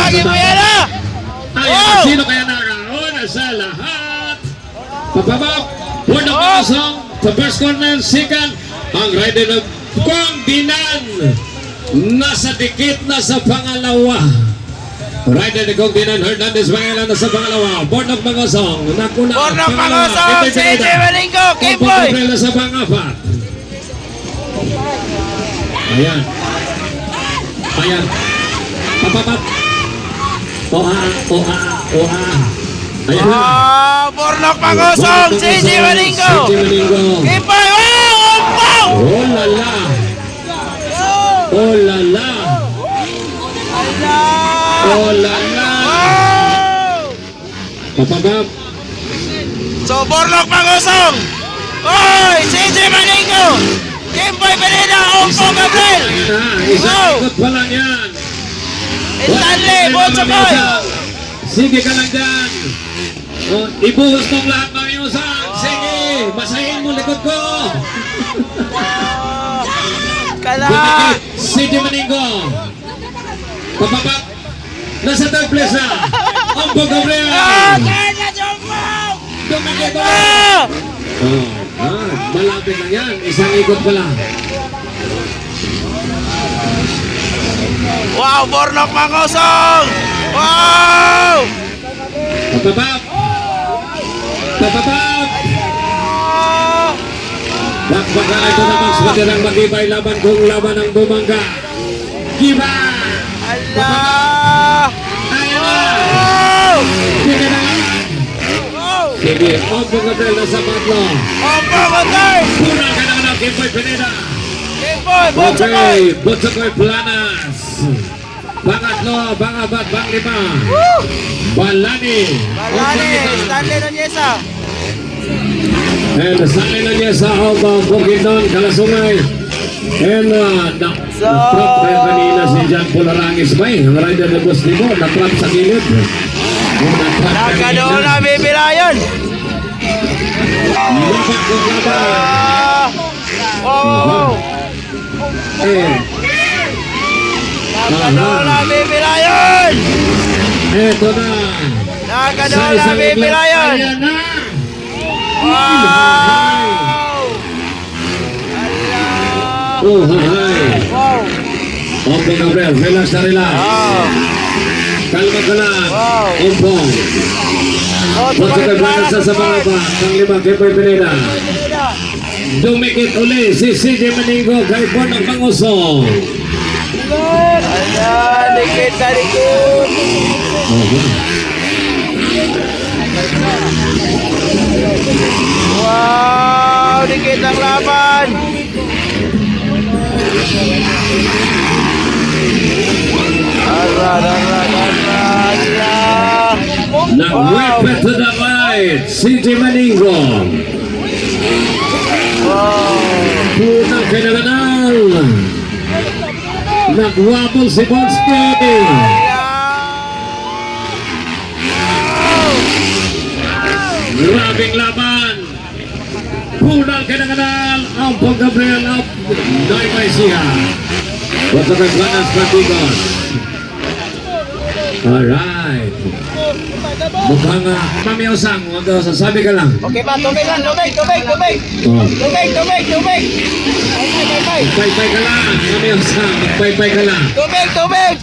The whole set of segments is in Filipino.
Lagi mo yan ah! Ayan, sino kaya nakauna sa lahat? Papabak, for the pasong, sa first corner, second, ang rider ng Kongdinan. Nasa dikit na sa pangalawa. Rider ni Kongdinan, Hernandez Bangalan na sa pangalawa. Bornok Mangosong, nakuna. Bornok Mangosong, CJ Malingo, Kimboy. Kompagbrela sa pangapat. Ayan. Ayan. Papapat. Oha. Ayan na. Bornok Mangosong, CJ Malingo. Kimboy, umpaw! Oh lala. Oh lala. Oh lala. Papagap. So, Bornok Mangosong. Oy, CJ Malingo. Kimboy Pineda, Umpaw Gabriel. Isang ikot pa lang yan. Stanley, Botsokoy. Sige ka lang dyan. Ibuhos mong lahat ng iusang. Sige, basahin mo likod ko. Kala. CJ Maningo. Papabak. Nasa third place na. Umpaw Gabriel. Dumikit ko lang. Malapit lang yan. Isang ikot pa lang. Wow, Bornok Mangosong. Wow. Papabak. Bakbaka ito naman sa katirang matibay laban kung laban ang bumangga. Giba! Allah! Ayan na! Wow! Sige na! Wow! Sige, Umpaw Gabriel na sa patlo. Umpaw Gabriel! Punang ka naman ang Kimboy Pineda. Kimboy, Botsokoy! Botsokoy Planas. Pangatlo, pangapat, panglima. Balani. Stanley Nonyesa. And Stanley Nonyesa of Bukidnon, Kalasungay. And na-trap kaya kanina si John Polarangis ba eh. Ang rider na Boss Libo, na-trap sa gilid. Nagkadoon na bibilayan. Lapat ko laban. Wow! Nagkadoon na bibilayan. Eto na. Nagkadoon na bibilayan. Ayan na. Wow! Oh, hi. Wow! Umpaw Gabriel, relax na relax. Kalma ka lang. Umpaw. Botsokoy Planas sa pangapa. Panglima, Kimboy Pineda. Dumikit uli si CJ Maningo kay Bornok Mangosong. Ayan, dikit na dikit. Wow, dikit ang laban. Nag-whip to the right, CJ Maningo. Punang kinaganal. Nagwabol si Bonski. Grabing laban. Punang kinaganal. Umpaw Gabriel of Daimaisia. Botsokoy Planas Bandigos. Alright. Mukhang mamiyausang. Sasabi ka lang. Okay ba? Tubig lang, tubig. Tubig. Magpaypay ka lang. Mamiyausang. Magpaypay ka lang. Tubig.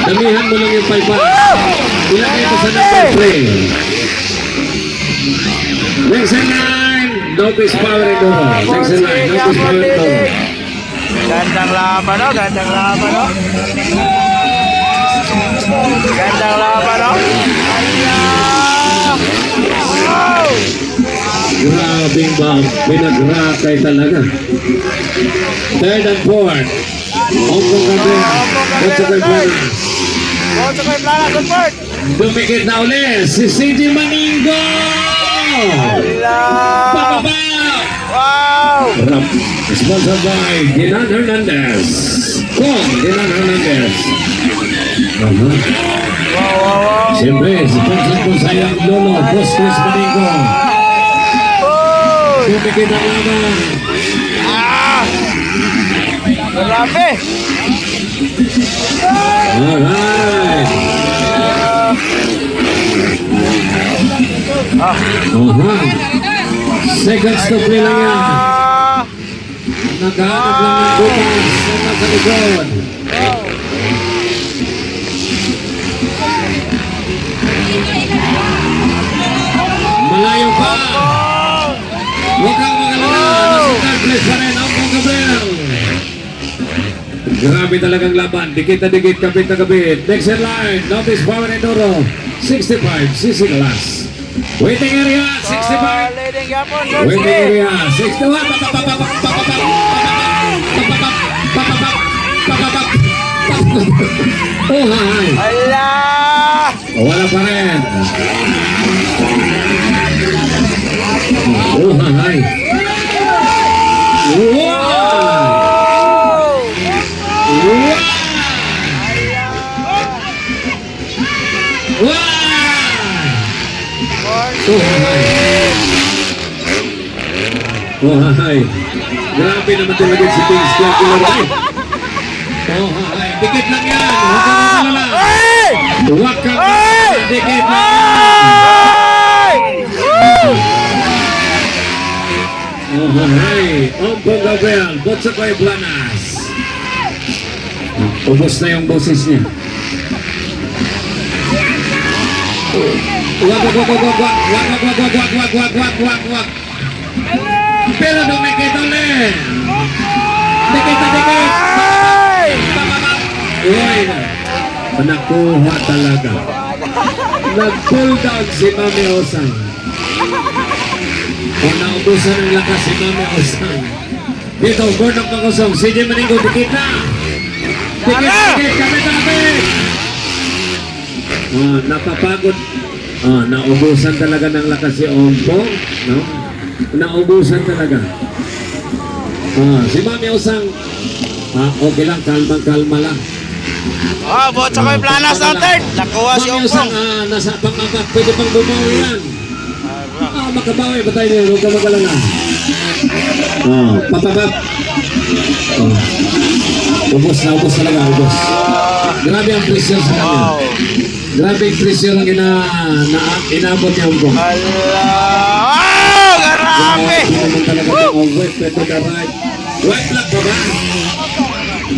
Damihan mo lang yung paypay. Ilagay mo sa number 3. Section 9. Notice power ito. Section 9. Notice power ito. Gandang laban, no? Wow! Grabing ba? Pinagrakay talaga. Third and fourth. Umpaw Gabriel. Botsokoy Planas. Good work! Dumikit na uli si CJ Maningo. Bababa. Wow! Sponsored by Dinan Hernandez. Dinan Hernandez. Siyempre, sponsor po sa iyong lolo, Boss Chris Maningo. Dumikit ang laban. Grabe! Alright. Seconds to play lang yan. Naghahanap lang ng butas sa nasa likod. Malayo pa. Huwag kang magalala. Nasa third place pa rin ang Bong Gabriel. Grabe talagang laban. Dikit na dikit, kapit na kapit. Next in line, Notice Power Enduro. 65, CC Glass. Waiting area, 65. Leading yapon, Waiting Borski. area, 61. Oh, hi. Ala! Wala pa rin. Oh, hi. Wow! Wow! Wow! Oh, hi. Oh, hi. Grabe naman talaga si Pins Clark. Oh, hi. Dikit lang yan. Huwag kang magalala. Hey! Huwag kang Hey! dikit lang. Hey! Oh, hi. Ang Bong Gabriel. Botsakoy Blanas. Ubos na yung boses niya. Wag. Pero dumikit ulit. Dikit. Hey! Uy, nakuha talaga. Nag-pull down si Mami Osang. O naubusan ng lakas si Mami Osang. Dito, Gordon Pangosong, CJ Maningo, dikit na. Dikit, kapit. Napapagod. Naubusan talaga ng lakas si Ompong. No? Naubusan talaga. Si Mami Osang, okay lang, kalma lang. Botsa ko yung planas ng third. Nakuha si Mami Osang, Ompong. nasa pang-apat, pwede pang bumawi yan. Makabawi, batay niyo, huwag ka magalala. Papabab. Ubos talaga, ubos. Grabe ang pressure sa kanya. Wow. Grabe ang pressure ang inabot niya ang buong. Ala! Oh! Grabe! Hindi naman talaga ang wet, pero the right. White flag pa ba?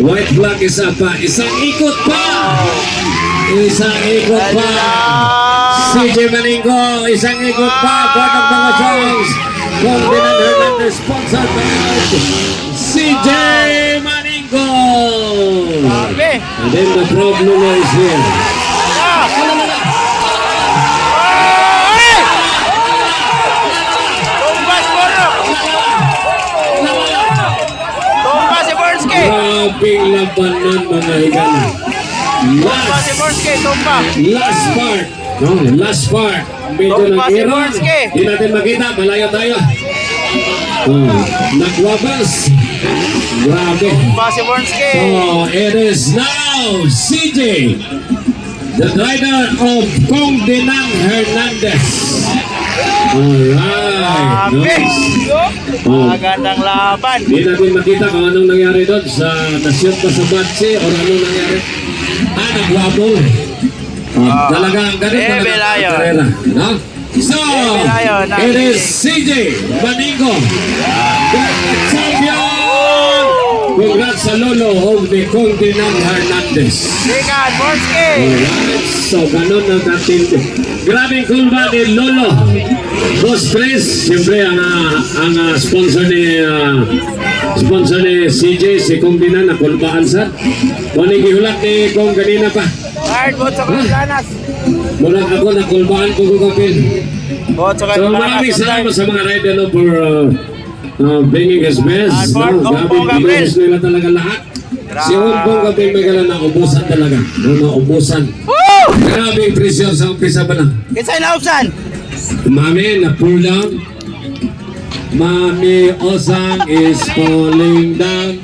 White flag isa pa. Isang ikot pa! CJ Maningo, isang ikot pa. Board of mga songs. Ferdinand Hernandez, sponsored by CJ Maningo. Grabe! And then the problem is here. Hey! Tumbas Borok! Tumbas si Borski! Grabing labanan mga higan. Tumbas si Borski! Tumba! Last part. No, last part. Medyo Tumba si nag-iron. Borski. Hindi natin makita. Malayo tayo. Nagwabas. Grabe. Tumbas si Borski! So, it is now CJ, the rider of Kong Dinang Hernandez. Alright. Grabe! Nice. Magandang laban! Hindi natin makita kung anong nangyari doon sa nasyon pa sa Batsi o anong nangyari. Nagwabol. Talagang ganit Level talaga ang iron. karera. No? So, Level iron. it is CJ Maningo, champion! Congrats sa lolo of the Kong Dinang Hernandez. Sikat Borski! Alright, so ganun ang natin. Grabing kulba ni Lolo. Boss Chris, siyempre ang sponsor ni CJ, si Kong Dinan, na kulbaan sa. Kung gihulat ni Kong kanina pa. Third Botsa ko yung planas! Mula ako na kulbaan ko kukapin. Botsa ko So yung planas! maraming salamat sa mga rider no, for bringing his best. And for Ompong Grabe, Gabriel. binus nila talaga lahat. Si Ompong Gabriel may gala na ubusan talaga. Ubusan. Woo! Grabe yung pressure sa umpisa pa lang. Kinsay naubsan? Mami, na-pull down. Mami Osang is falling down.